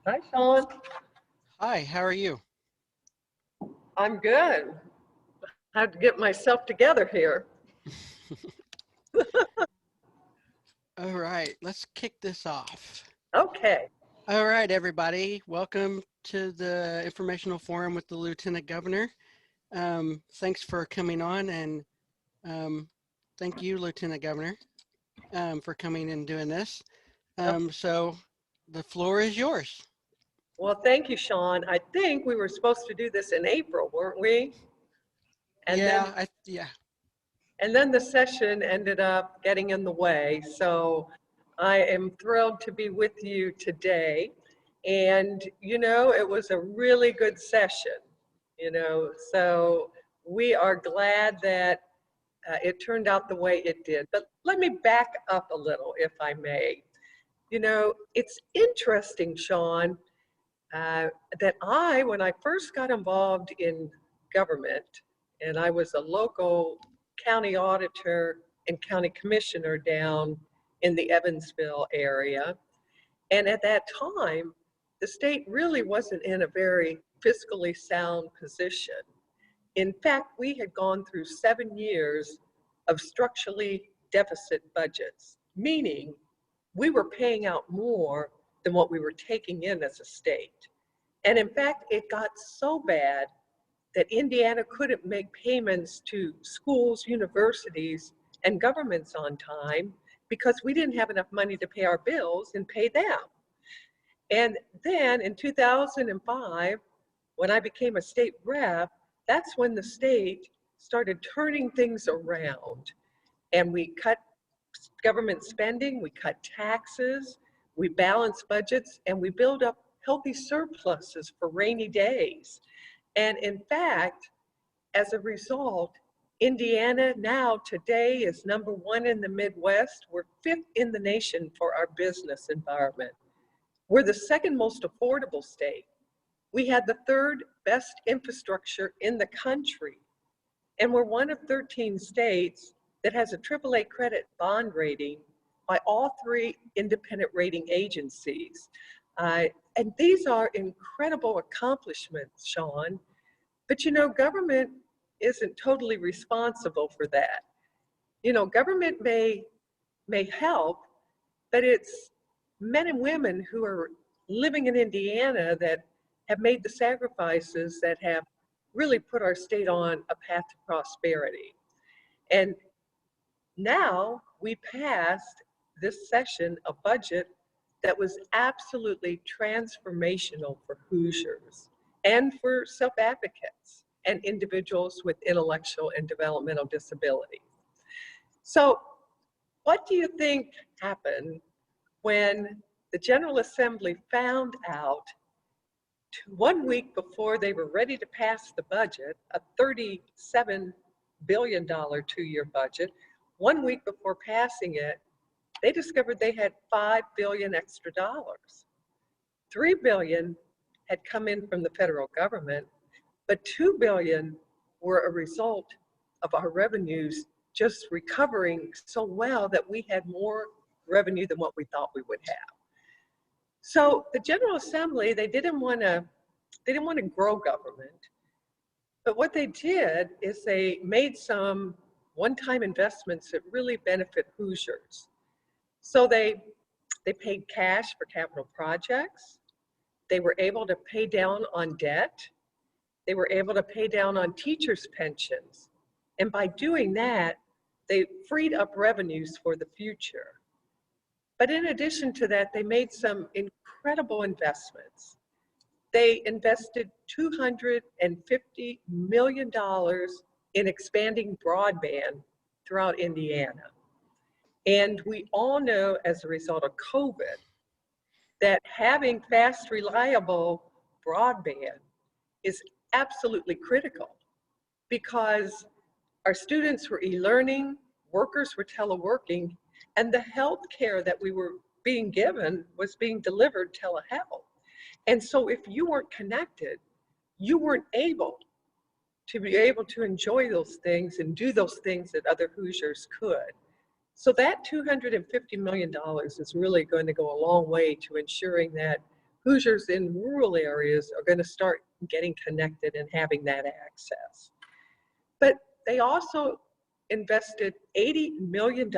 Hi, Sean. Hi, how are you? I'm good. Had to get myself together here. All right, let's kick this off. Okay. All right, everybody, welcome to the informational forum with the Lieutenant Governor. Thanks for coming on, and um, thank you, Lieutenant Governor, for coming and doing this. Oh, So the floor is yours. well, thank you, Sean. I think we were supposed to do this in April, weren't we? And then Yeah. and then the session ended up getting in the way. So I am thrilled to be with you today. And it was a really good session. So we are glad that it turned out the way it did. But let me back up a little, if I may. It's interesting, Sean, that when I first got involved in government, and I was a local county auditor and county commissioner down in the Evansville area, and at that time, the state really wasn't in a very fiscally sound position. In fact, we had gone through 7 years of structurally deficit budgets, meaning we were paying out more than what we were taking in as a state. And in fact, it got so bad that Indiana couldn't make payments to schools, universities, and governments on time because we didn't have enough money to pay our bills and pay them. And then in 2005, when I became a state rep, that's when the state started turning things around. And we cut government spending, we cut taxes, we balanced budgets, and we build up healthy surpluses for rainy days. And in fact, as a result, Indiana now today is #1 in the Midwest. We're 5th in the nation for our business environment. We're the second most affordable state. We had the third best infrastructure in the country. And we're one of 13 states that has a AAA credit bond rating by all three independent rating agencies. And these are incredible accomplishments, Sean. But government isn't totally responsible for that. Government may help, but it's men and women who are living in Indiana that have made the sacrifices that have really put our state on a path to prosperity. And now we passed this session a budget that was absolutely transformational for Hoosiers and for self-advocates and individuals with intellectual and developmental disabilities. So what do you think happened when the General Assembly found out 1 week before they were ready to pass the budget, a $37 billion 2-year budget, 1 week before passing it, they discovered they had $5 billion extra dollars. $3 billion had come in from the federal government, but $2 billion were a result of our revenues just recovering so well that we had more revenue than what we thought we would have. So the General Assembly, they didn't want to grow government, but what they did is they made some one-time investments that really benefit Hoosiers. So they paid cash for capital projects. They were able to pay down on debt. They were able to pay down on teachers' pensions. And by doing that, they freed up revenues for the future. But in addition to that, they made some incredible investments. They invested $250 million in expanding broadband throughout Indiana. And we all know as a result of COVID that having fast, reliable broadband is absolutely critical because our students were e-learning, workers were teleworking, and the health care that we were being given was being delivered telehealth. And so if you weren't connected, you weren't able to enjoy those things and do those things that other Hoosiers could. So that $250 million is really going to go a long way to ensuring that Hoosiers in rural areas are going to start getting connected and having that access. But they also invested $80 million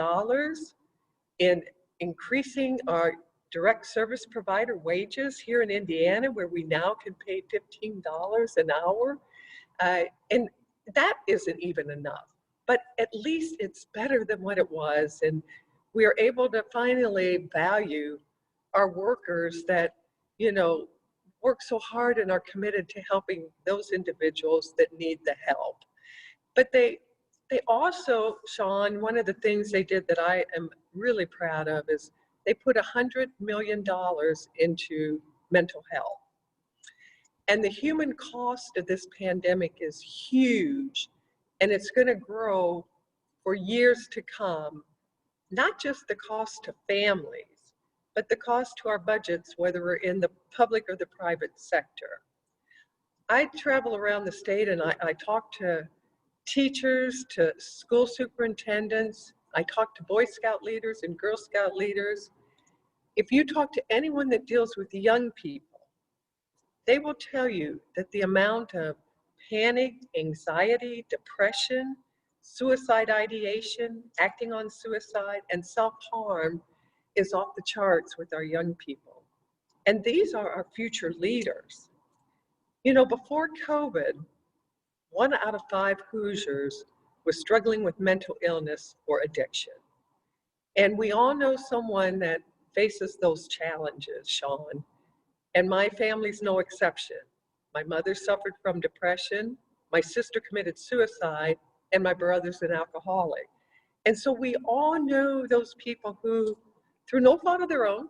in increasing our direct service provider wages here in Indiana, where we now can pay $15 an hour. And that isn't even enough, but at least it's better than what it was. And we are able to finally value our workers that, you know, work so hard and are committed to helping those individuals that need the help. But they also, Sean, one of the things they did that I am really proud of is they put $100 million into mental health. And the human cost of this pandemic is huge, and it's going to grow for years to come, not just the cost to families, but the cost to our budgets, whether we're in the public or the private sector. I travel around the state and I talk to teachers, to school superintendents. I talk to Boy Scout leaders and Girl Scout leaders. If you talk to anyone that deals with young people, they will tell you that the amount of panic, anxiety, depression, suicide ideation, acting on suicide, and self-harm is off the charts with our young people. And these are our future leaders. You know, before COVID, 1 out of 5 Hoosiers was struggling with mental illness or addiction. And we all know someone that faces those challenges, Sean, and my family's no exception. My mother suffered from depression, my sister committed suicide, and my brother's an alcoholic. And so we all know those people who, through no fault of their own,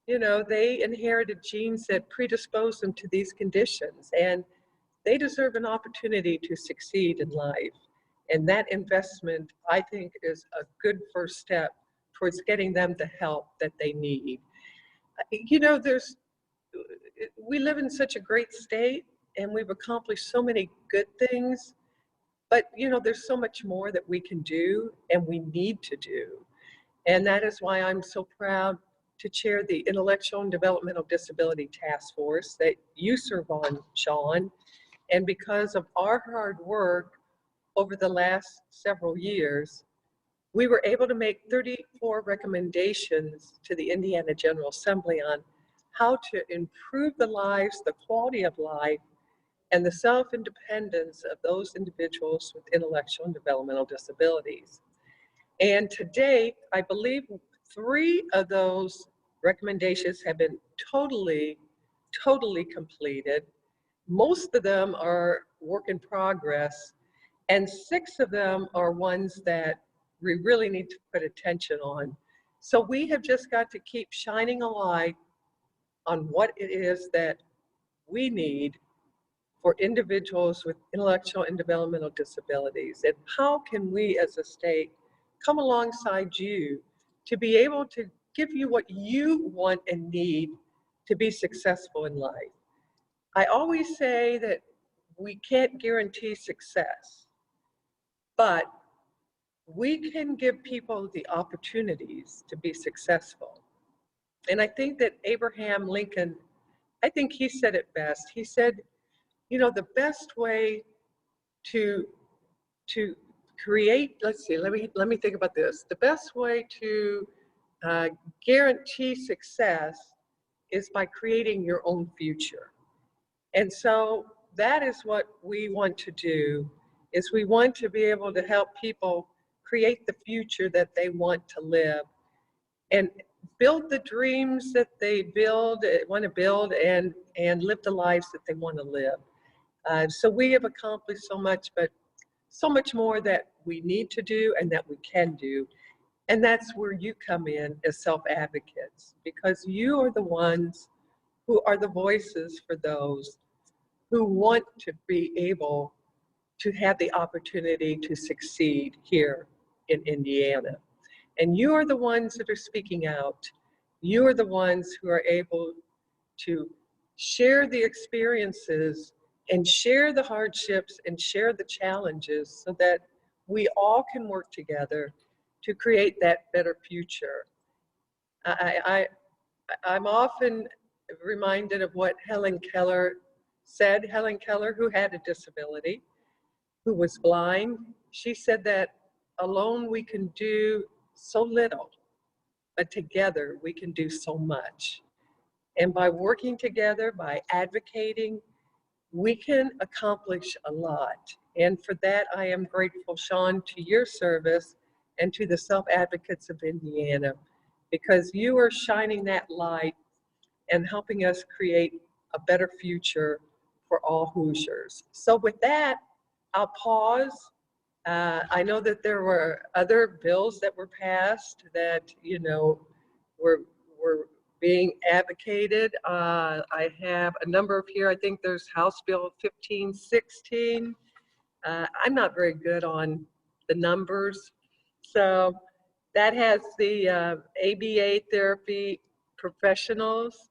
you know, they inherited genes that predispose them to these conditions. And they deserve an opportunity to succeed in life. And that investment, I think, is a good first step towards getting them the help that they need. You know, we live in such a great state and we've accomplished so many good things, but you know, there's so much more that we can do and we need to do. And that is why I'm so proud to chair the Intellectual and Developmental Disability Task Force that you serve on, Sean. And because of our hard work over the last several years, we were able to make 34 recommendations to the Indiana General Assembly on how to improve the lives, the quality of life, and the self-independence of those individuals with intellectual and developmental disabilities. And to date, I believe 3 of those recommendations have been totally completed. Most of them are work in progress, and 6 of them are ones that we really need to put attention on. So we have just got to keep shining a light on what it is that we need for individuals with intellectual and developmental disabilities, and how can we as a state come alongside you to be able to give you what you want and need to be successful in life. I always say that we can't guarantee success, but we can give people the opportunities to be successful. And I think that Abraham Lincoln, I think he said it best. He said, you know, the best way to create, let's see, let me think about this. The best way to guarantee success is by creating your own future. And so that is what we want to do, is we want to be able to help people create the future that they want to live and build the dreams that they want to build, and live the lives that they want to live. So we have accomplished so much, but so much more that we need to do and that we can do. And that's where you come in as self-advocates, because you are the ones who are the voices for those who want to be able to have the opportunity to succeed here in Indiana. And you are the ones that are speaking out. You are the ones who are able to share the experiences and share the hardships and share the challenges so that we all can work together to create that better future. I'm often reminded of what Helen Keller said. Helen Keller, who had a disability, who was blind, she said that alone we can do so little, but together we can do so much. And by working together, by advocating, we can accomplish a lot. And for that, I am grateful, Sean, to your service and to the Self Advocates of Indiana, because you are shining that light and helping us create a better future for all Hoosiers. So with that, I'll pause. I know that there were other bills that were passed that, were being advocated. I have a number of here. I think there's House Bill 1516. I'm not very good on the numbers. So that has the ABA therapy professionals.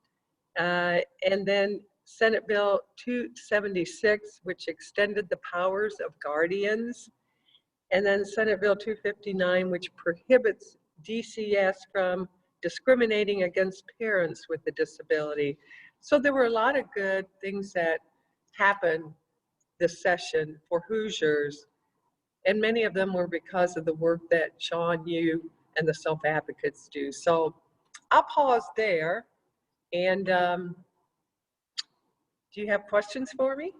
And then Senate Bill 276, which extended the powers of guardians. And then Senate Bill 259, which prohibits DCS from discriminating against parents with a disability. So there were a lot of good things that happened this session for Hoosiers, and many of them were because of the work that Sean, you, and the Self Advocates do. So I'll pause there. And do you have questions for me?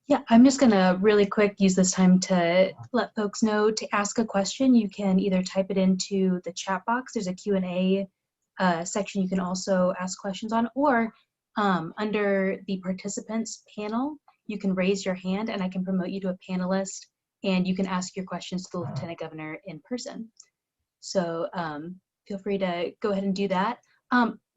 Yeah, I'm just gonna really quick use this time to let folks know to ask a question. You can either type it into the chat box. There's a Q&A section you can also ask questions on, or under the participants panel, you can raise your hand and I can promote you to a panelist and you can ask your questions to the Lieutenant Governor in person. So feel free to go ahead and do that.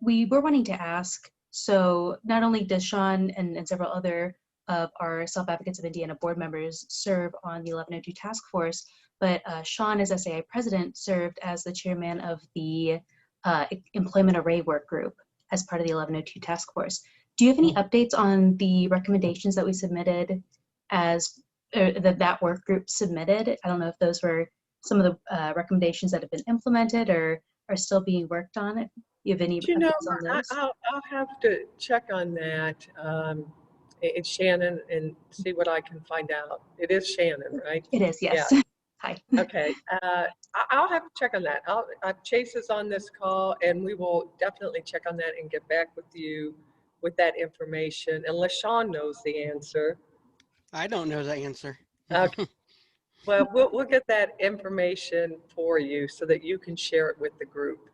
We were wanting to ask, so not only does Sean and several other of our Self Advocates of Indiana board members serve on the 1102 task force, but Sean, as SAI president, served as the chairman of the employment array work group as part of the 1102 task force. Do you have any updates on the recommendations that we submitted as that work group submitted? I don't know if those were some of the recommendations that have been implemented or are still being worked on. If you have any updates on those? I'll have to check on that. It's Shannon, and see what I can find out. It is Shannon, right? It is, yes. Yeah. Hi. Okay. I'll have to check on that. Chase is on this call, and we will definitely check on that and get back with you with that information, unless Sean knows the answer. I don't know the answer. Okay. Well, we'll get that information for you so that you can share it with the group.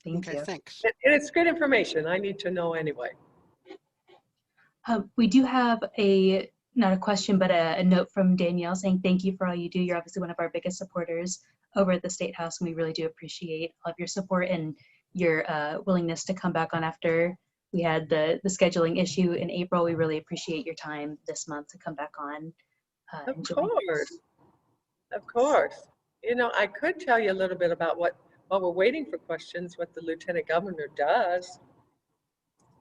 Thank you. Thanks. And it's good information. I need to know anyway. We do have not a question, but a note from Danielle saying thank you for all you do. You're obviously one of our biggest supporters over at the State House, and we really do appreciate all of your support and your willingness to come back on after we had the scheduling issue in April. We really appreciate your time this month to come back on. Of course. Of course. You know, I could tell you a little bit about while we're waiting for questions, what the Lieutenant Governor does.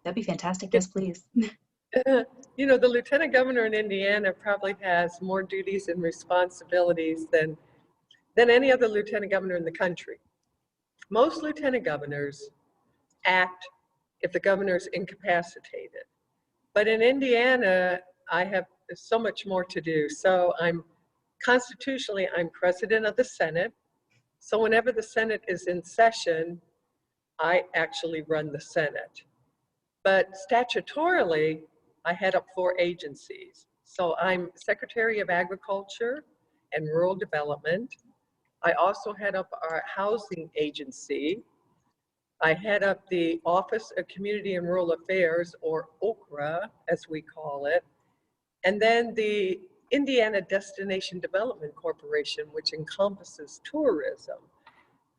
That'd be fantastic. Yes, please. You know, the Lieutenant Governor in Indiana probably has more duties and responsibilities than any other Lieutenant Governor in the country. Most Lieutenant Governors act if the governor is incapacitated. But in Indiana, I have so much more to do. So constitutionally, I'm president of the Senate. So whenever the Senate is in session, I actually run the Senate. But statutorily, I head up 4 agencies. So I'm Secretary of Agriculture and Rural Development. I also head up our housing agency. I head up the Office of Community and Rural Affairs, or OCRA, as we call it. And then the Indiana Destination Development Corporation, which encompasses tourism.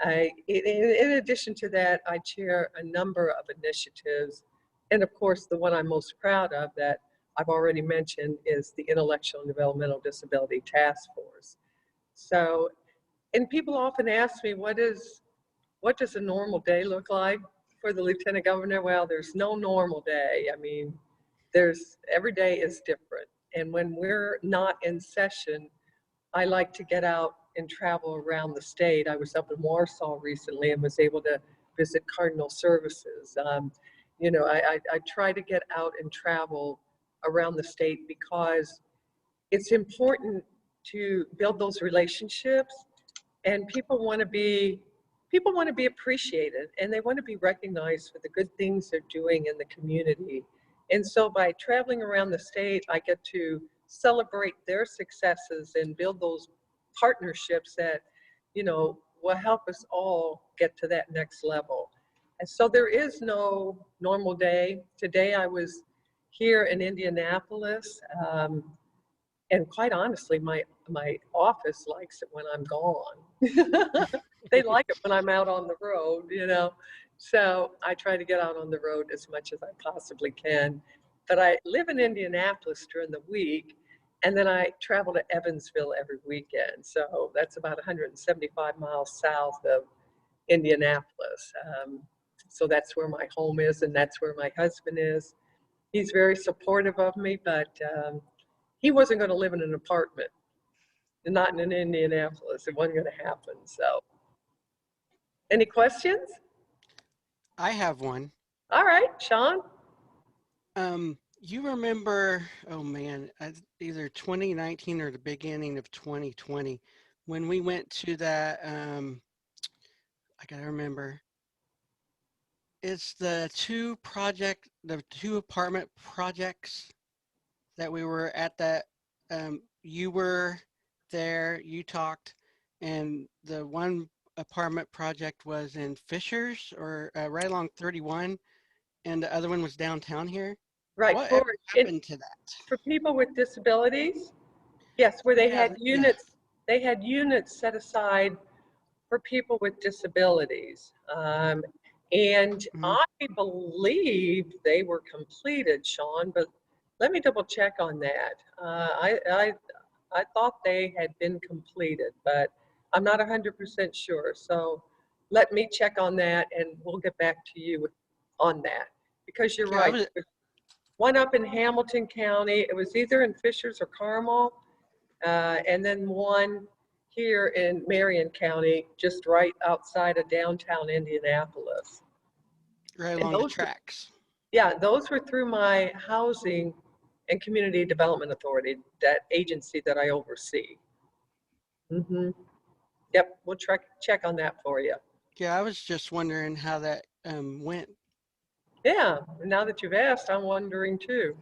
In addition to that, I chair a number of initiatives. And of course, the one I'm most proud of that I've already mentioned is the Intellectual and Developmental Disability Task Force. So, and people often ask me, what does a normal day look like for the Lieutenant Governor? Well, there's no normal day. I mean, every day is different. And when we're not in session, I like to get out and travel around the state. I was up in Warsaw recently and was able to visit Cardinal Services. You know, I try to get out and travel around the state because it's important to build those relationships, and people want to be appreciated, and they want to be recognized for the good things they're doing in the community. And so by traveling around the state, I get to celebrate their successes and build those partnerships that, you know, will help us all get to that next level. And so there is no normal day. Today I was here in Indianapolis, and quite honestly, my office likes it when I'm gone. They like it when I'm out on the road, you know. So I try to get out on the road as much as I possibly can. But I live in Indianapolis during the week, and then I travel to Evansville every weekend. So that's about 175 miles south of Indianapolis. So that's where my home is, and that's where my husband is. He's very supportive of me, but he wasn't going to live in an apartment, not in Indianapolis. It wasn't going to happen. So, any questions? I have one. All right, Sean. You remember, oh man, either 2019 or the beginning of 2020, when we went to that, I gotta remember, it's the two apartment projects that we were at that, you were there, you talked, and the one apartment project was in Fishers or right along 31, and the other one was downtown here. Right, What happened to that? for people with disabilities, yes, where they had units, they had units set aside for people with disabilities. And I believe they were completed, Sean, but let me double check on that. I thought they had been completed, but I'm not 100% sure. So let me check on that, and we'll get back to you on that. Because you're right. There's one up in Hamilton County. It was either in Fishers or Carmel, and then one here in Marion County, just right outside of downtown Indianapolis. Right along the tracks. Yeah, those were through my Housing and Community Development Authority, that agency that I oversee. Yep, we'll check on that for you. Yeah, I was just wondering how that went. Yeah, now that you've asked, I'm wondering too.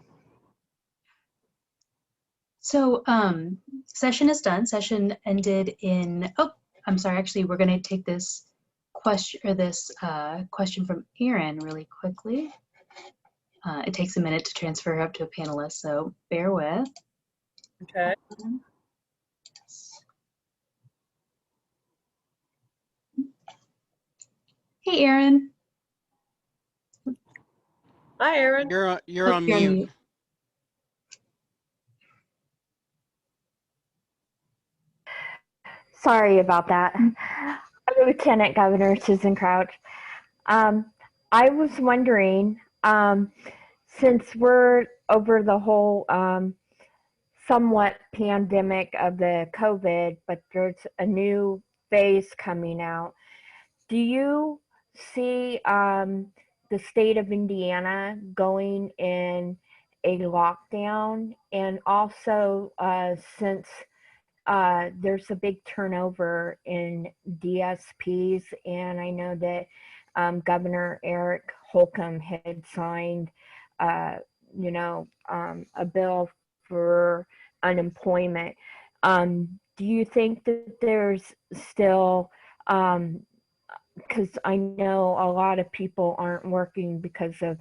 So session is done. Session ended in, oh, I'm sorry, actually, we're going to take this question question from Erin really quickly. It takes a minute to transfer her up to a panelist, so bear with. Okay. Hey, Erin. Hi, Erin. You're on mute. Sorry about that. I'm Lieutenant Governor Susan Crouch. I was wondering, since we're over the whole somewhat pandemic of the COVID, but there's a new phase coming out, do you see the state of Indiana going in a lockdown? And also, since there's a big turnover in DSPs, and I know that Governor Eric Holcomb had signed, a bill for unemployment. Do you think that there's still, because I know a lot of people aren't working because of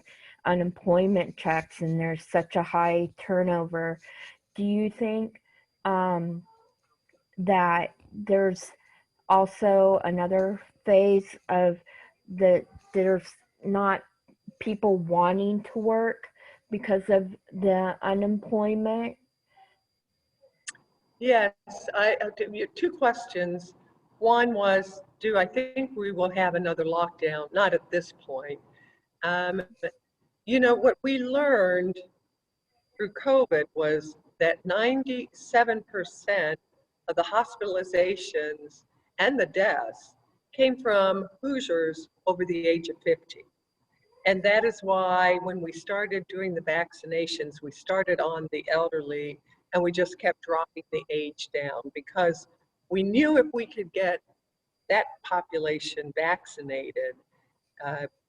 unemployment checks, and there's such a high turnover. Do you think that there's also another phase of there's not people wanting to work because of the unemployment? Yes, I have two questions. One was, do I think we will have another lockdown? Not at this point. You know, what we learned through COVID was that 97% of the hospitalizations and the deaths came from Hoosiers over the age of 50. And that is why when we started doing the vaccinations, we started on the elderly and we just kept dropping the age down because we knew if we could get that population vaccinated,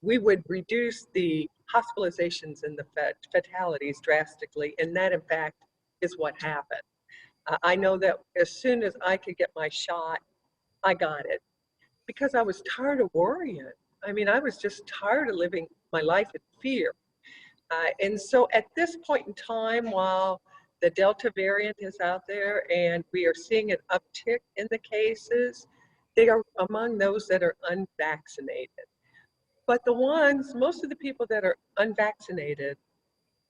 we would reduce the hospitalizations and the fatalities drastically. And that, in fact, is what happened. I know that as soon as I could get my shot, I got it because I was tired of worrying. I mean, I was just tired of living my life in fear. And so at this point in time, while the Delta variant is out there and we are seeing an uptick in the cases, they are among those that are unvaccinated. But most of the people that are unvaccinated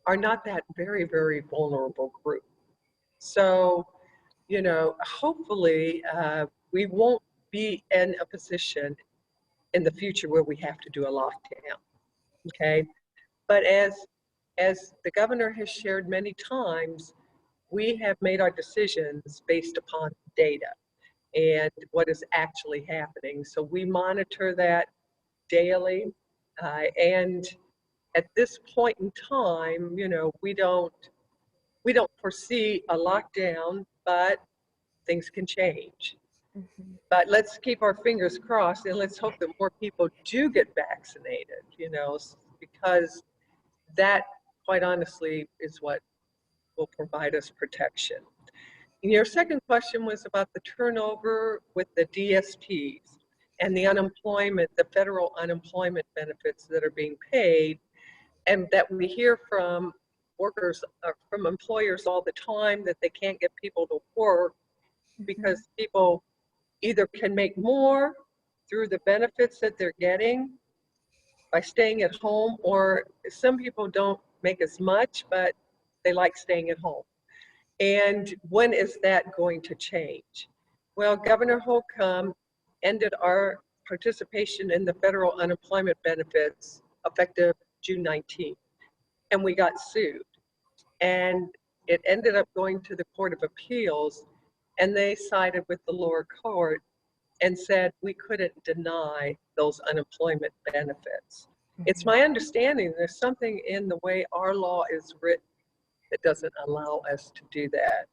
are not that very, very vulnerable group. So, hopefully we won't be in a position in the future where we have to do a lockdown, okay? But as the governor has shared many times, we have made our decisions based upon data and what is actually happening. So we monitor that daily. And at this point in time, we don't foresee a lockdown, but things can change. Mhm. But let's keep our fingers crossed and let's hope that more people do get vaccinated, because that, quite honestly, is what will provide us protection. And your second question was about the turnover with the DSPs and the unemployment, the federal unemployment benefits that are being paid, and that we hear from workers, from employers all the time that they can't get people to work because people either can make more through the benefits that they're getting by staying at home, or some people don't make as much, but they like staying at home. And when is that going to change? Well, Governor Holcomb ended our participation in the federal unemployment benefits effective June 19th, and we got sued. And it ended up going to the Court of Appeals, and they sided with the lower court and said we couldn't deny those unemployment benefits. It's my understanding there's something in the way our law is written that doesn't allow us to do that.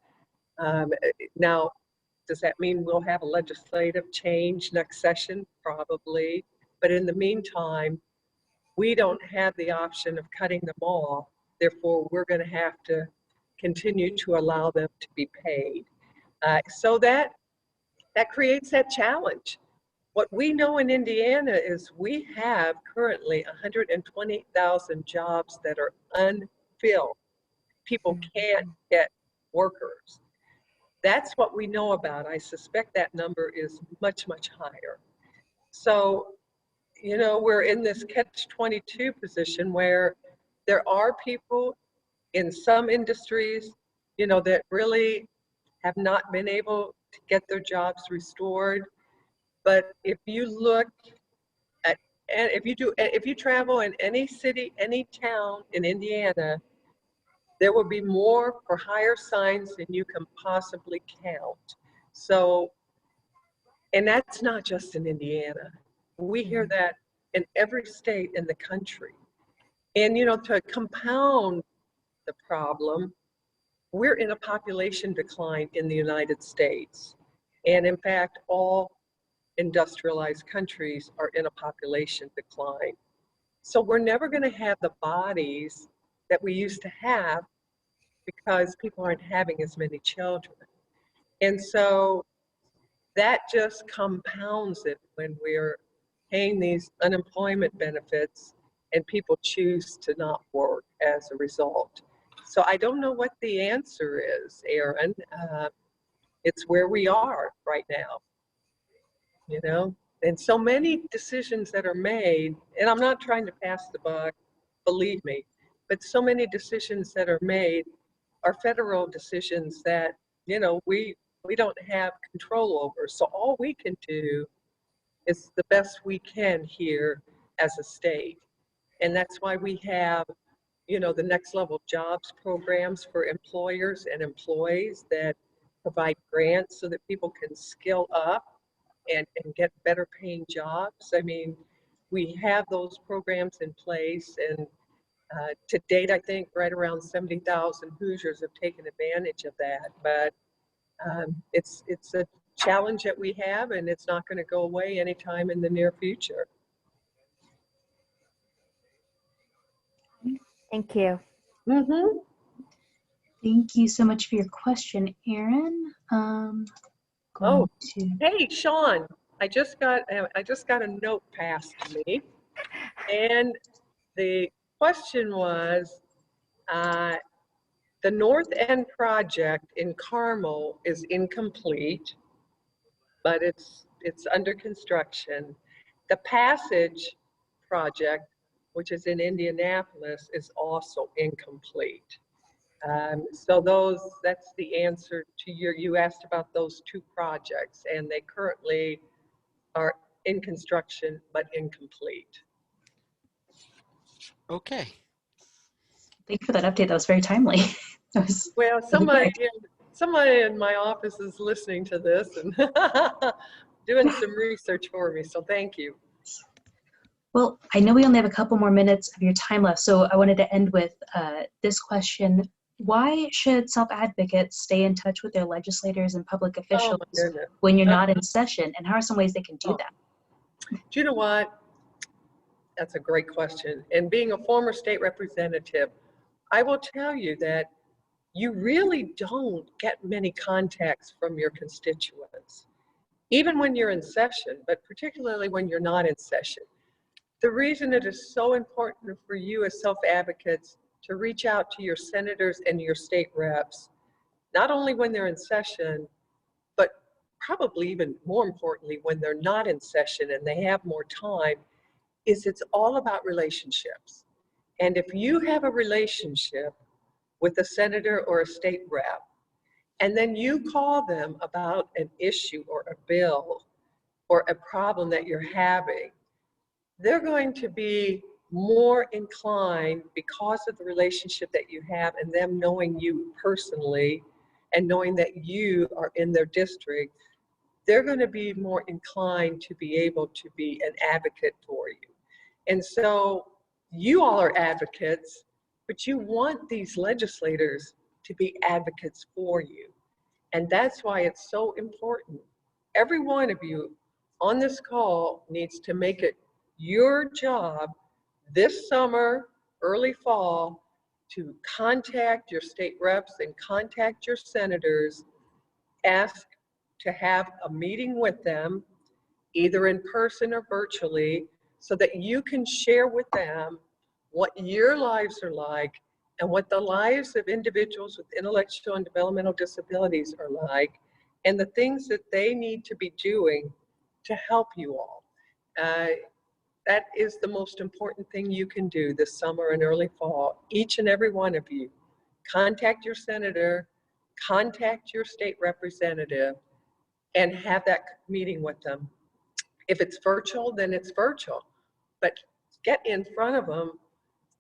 Now, does that mean we'll have a legislative change next session? Probably. But in the meantime, we don't have the option of cutting them off. Therefore, we're going to have to continue to allow them to be paid. So that creates that challenge. What we know in Indiana is we have currently 120,000 jobs that are unfilled. People can't get workers. That's what we know about. I suspect that number is much, much higher. So, we're in this catch-22 position where there are people in some industries, that really have not been able to get their jobs restored. But if you look at, and if you travel in any city, any town in Indiana, there will be more for hire signs than you can possibly count. So, and that's not just in Indiana. We hear that in every state in the country. And, to compound the problem, we're in a population decline in the United States. And in fact, all industrialized countries are in a population decline. So we're never going to have the bodies that we used to have because people aren't having as many children. And so that just compounds it when we're paying these unemployment benefits and people choose to not work as a result. So I don't know what the answer is, Aaron. It's where we are right now, and so many decisions that are made, and I'm not trying to pass the buck, believe me, but so many decisions that are made are federal decisions that, we don't have control over. So all we can do is the best we can here as a state. And that's why we have, the Next Level Jobs programs for employers and employees that provide grants so that people can skill up and get better paying jobs. I mean, we have those programs in place, and to date, I think right around 70,000 Hoosiers have taken advantage of that. But it's a challenge that we have, and it's not going to go away anytime in the near future. Thank you. Mm-hmm. Thank you so much for your question, Erin. Oh, Going to, hey, Sean, I just got a note passed to me, and the question was, the North End project in Carmel is incomplete, but it's under construction. The Passage project, which is in Indianapolis, is also incomplete. So that's the answer to you asked about those two projects, and they currently are in construction but incomplete. Okay. thank you for that update. That was very timely. That was Well, really somebody in my office is listening to this and doing some research for me, so thank you. Well, I know we only have a couple more minutes of your time left, so I wanted to end with this question. Why should self-advocates stay in touch with their legislators and public Oh officials my goodness. when you're not in session? And how are some ways they can do Oh. that? Do you know what? That's a great question. And being a former state representative, I will tell you that you really don't get many contacts from your constituents, even when you're in session, but particularly when you're not in session. The reason it is so important for you as self-advocates to reach out to your senators and your state reps, not only when they're in session, but probably even more importantly, when they're not in session and they have more time, is it's all about relationships. And if you have a relationship with a senator or a state rep, and then you call them about an issue or a bill or a problem that you're having, they're going to be more inclined, because of the relationship that you have and them knowing you personally and knowing that you are in their district, they're going to be more inclined to be able to be an advocate for you. And so you all are advocates, but you want these legislators to be advocates for you. And that's why it's so important. Every one of you on this call needs to make it your job this summer, early fall, to contact your state reps and contact your senators, ask to have a meeting with them, either in person or virtually, so that you can share with them what your lives are like and what the lives of individuals with intellectual and developmental disabilities are like, and the things that they need to be doing to help you all. That is the most important thing you can do this summer and early fall. Each and every one of you, contact your senator, contact your state representative, and have that meeting with them. If it's virtual, then it's virtual, but get in front of them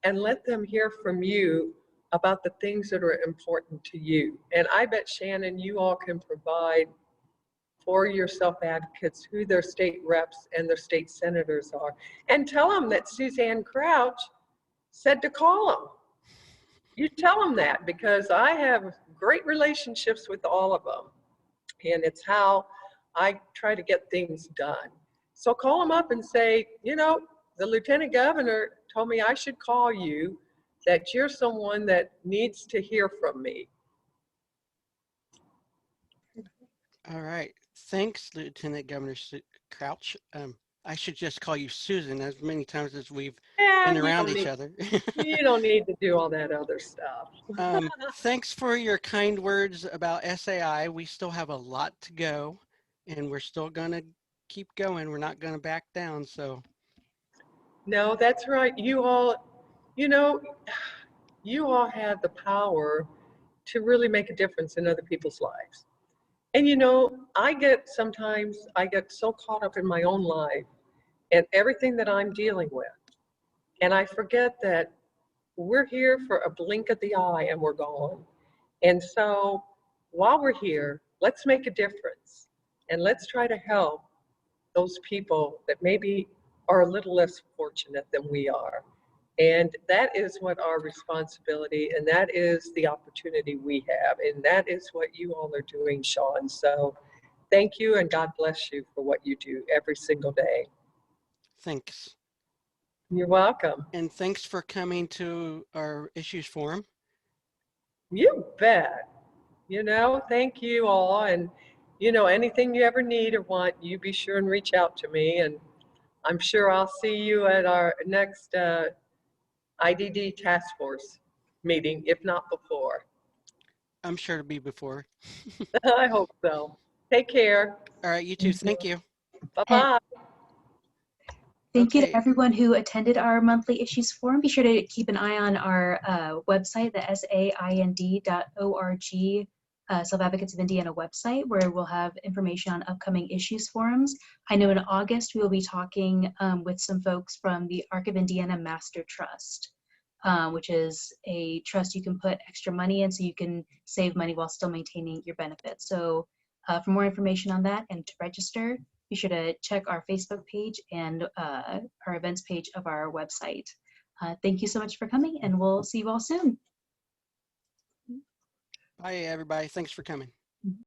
and let them hear from you about the things that are important to you. And I bet, Shannon, you all can provide for your self-advocates who their state reps and their state senators are. And tell them that Suzanne Crouch said to call them. You tell them that, because I have great relationships with all of them. And it's how I try to get things done. So call them up and say, you know, the Lieutenant Governor told me I should call you, that you're someone that needs to hear from me. All right. Thanks, Lieutenant Governor Crouch. I should just call you Susan, as many times as we've been around each other. You don't need to do all that other stuff. Thanks for your kind words about SAI. We still have a lot to go, and we're still going to keep going. We're not going to back down. So, No, that's right. You all, you know, you all have the power to really make a difference in other people's lives. And you know, sometimes I get so caught up in my own life and everything that I'm dealing with. And I forget that we're here for a blink of the eye and we're gone. And so while we're here, let's make a difference and let's try to help those people that maybe are a little less fortunate than we are. And that is what our responsibility, and that is the opportunity we have. And that is what you all are doing, Sean. So thank you, and God bless you for what you do every single day. Thanks. You're welcome. And thanks for coming to our issues forum. You bet. You know, thank you all. And, you know, anything you ever need or want, you be sure and reach out to me. And I'm sure I'll see you at our next IDD task force meeting, if not before. I'm sure to be before. I hope so. Take care. All right, you too. Thank you. Bye-bye. Thank you to Okay. everyone who attended our monthly issues forum. Be sure to keep an eye on our website, the saind.org, Self Advocates of Indiana website, where we'll have information on upcoming issues forums. I know in August we will be talking with some folks from the Arc of Indiana Master Trust, which is a trust you can put extra money in so you can save money while still maintaining your benefits. So for more information on that and to register, be sure to check our Facebook page and our events page of our website. Thank you so much for coming, and we'll see you all soon. Bye, everybody. Thanks for coming.